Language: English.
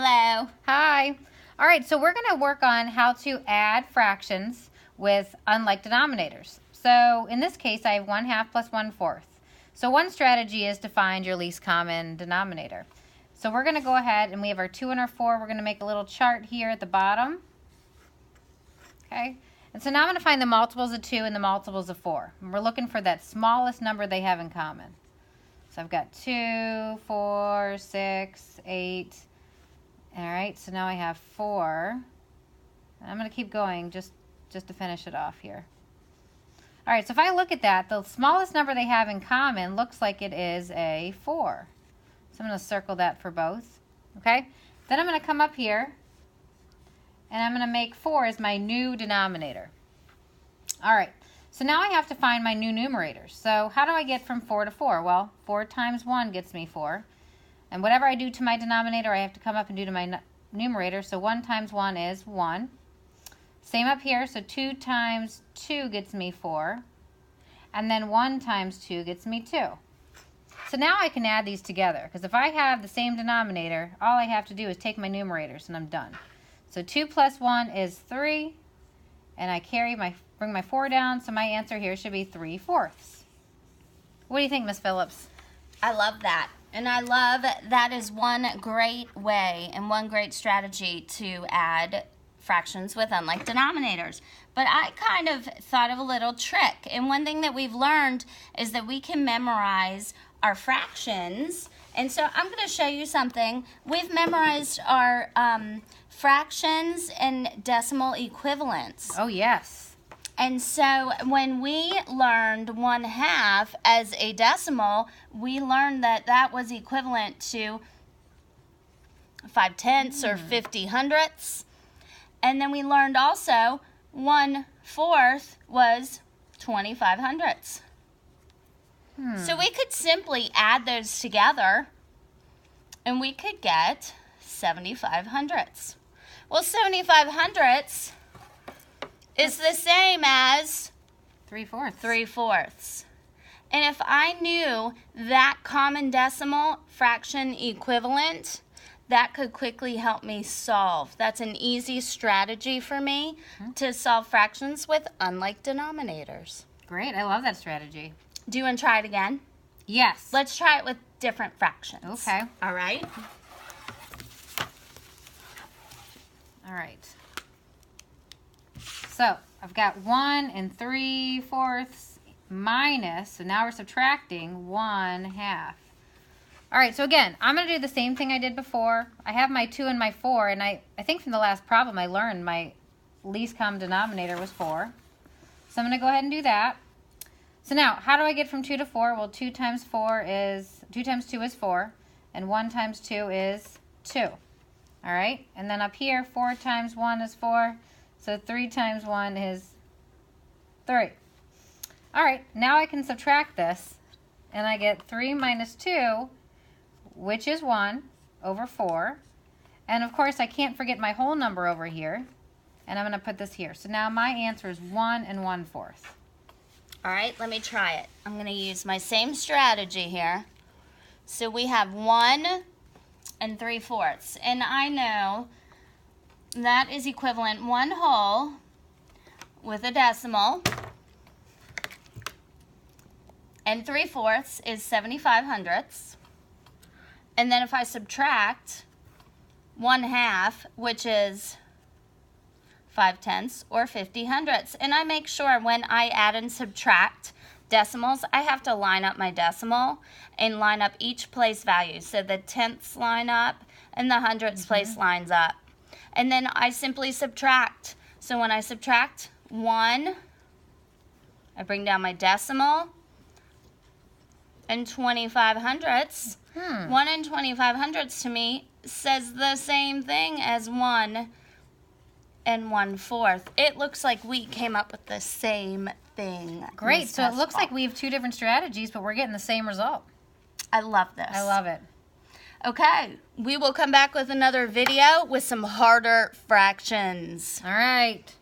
Hello. Hi. All right, so we're going to work on how to add fractions with unlike denominators. So in this case, I have 1/2 plus 1/4. So one strategy is to find your least common denominator. So we're going to go ahead and we have our 2 and our 4. We're going to make a little chart here at the bottom. Okay. And so now I'm going to find the multiples of 2 and the multiples of 4. And we're looking for that smallest number they have in common. So I've got 2, 4, 6, 8. All right, so now I have 4. And I'm going to keep going just to finish it off here. All right, so if I look at that, the smallest number they have in common looks like it is a 4. So I'm going to circle that for both. Okay? Then I'm going to come up here, and I'm going to make 4 as my new denominator. All right, so now I have to find my new numerators. So how do I get from 4 to 4? Well, 4 times 1 gets me 4. And whatever I do to my denominator, I have to come up and do to my numerator. So 1 times 1 is 1. Same up here. So 2 times 2 gets me 4. And then 1 times 2 gets me 2. So now I can add these together. Because if I have the same denominator, all I have to do is take my numerators and I'm done. So 2 plus 1 is 3. And I bring my 4 down. So my answer here should be 3/4. What do you think, Miss Phillips? I love that. And I love that is one great way and one great strategy to add fractions with unlike denominators. But I kind of thought of a little trick. And one thing that we've learned is that we can memorize our fractions. And so I'm going to show you something. We've memorized our fractions and decimal equivalents. Oh, yes. And so when we learned 1/2 as a decimal, we learned that that was equivalent to 5/10 or 50/100. And then we learned also 1/4 was 25/100. So we could simply add those together and we could get 75/100. Well, 75/100 is the same as 3/4. 3/4. And if I knew that common decimal fraction equivalent, that could quickly help me solve. That's an easy strategy for me to solve fractions with unlike denominators. Great. I love that strategy. Do you want to try it again? Yes. Let's try it with different fractions. Okay. All right. All right. So I've got 1 3/4 minus, so now we're subtracting 1/2. All right, so again, I'm going to do the same thing I did before. I have my 2 and my 4, and I think from the last problem I learned my least common denominator was 4. So I'm going to go ahead and do that. So now, how do I get from 2 to 4? Well, 2 times 2 is 4, and 1 times 2 is 2. All right, and then up here, 4 times 1 is 4. So 3 times 1 is 3. All right, now I can subtract this, and I get 3 minus 2, which is 1, over 4. And of course, I can't forget my whole number over here, and I'm going to put this here. So now my answer is 1 1/4. All right, let me try it. I'm going to use my same strategy here. So we have 1 3/4, and I know that is equivalent 1 whole with a decimal, and 3/4 is 75/100. And then if I subtract 1/2, which is 5/10 or 50/100, and I make sure when I add and subtract decimals, I have to line up my decimal and line up each place value. So the tenths line up and the hundredths place lines up. And then I simply subtract. So when I subtract 1, I bring down my decimal, and 25/100. 1 25/100 to me says the same thing as 1 1/4. It looks like we came up with the same thing. Great, so it looks like we have 2 different strategies, but we're getting the same result. I love this. I love it. Okay, we will come back with another video with some harder fractions. All right.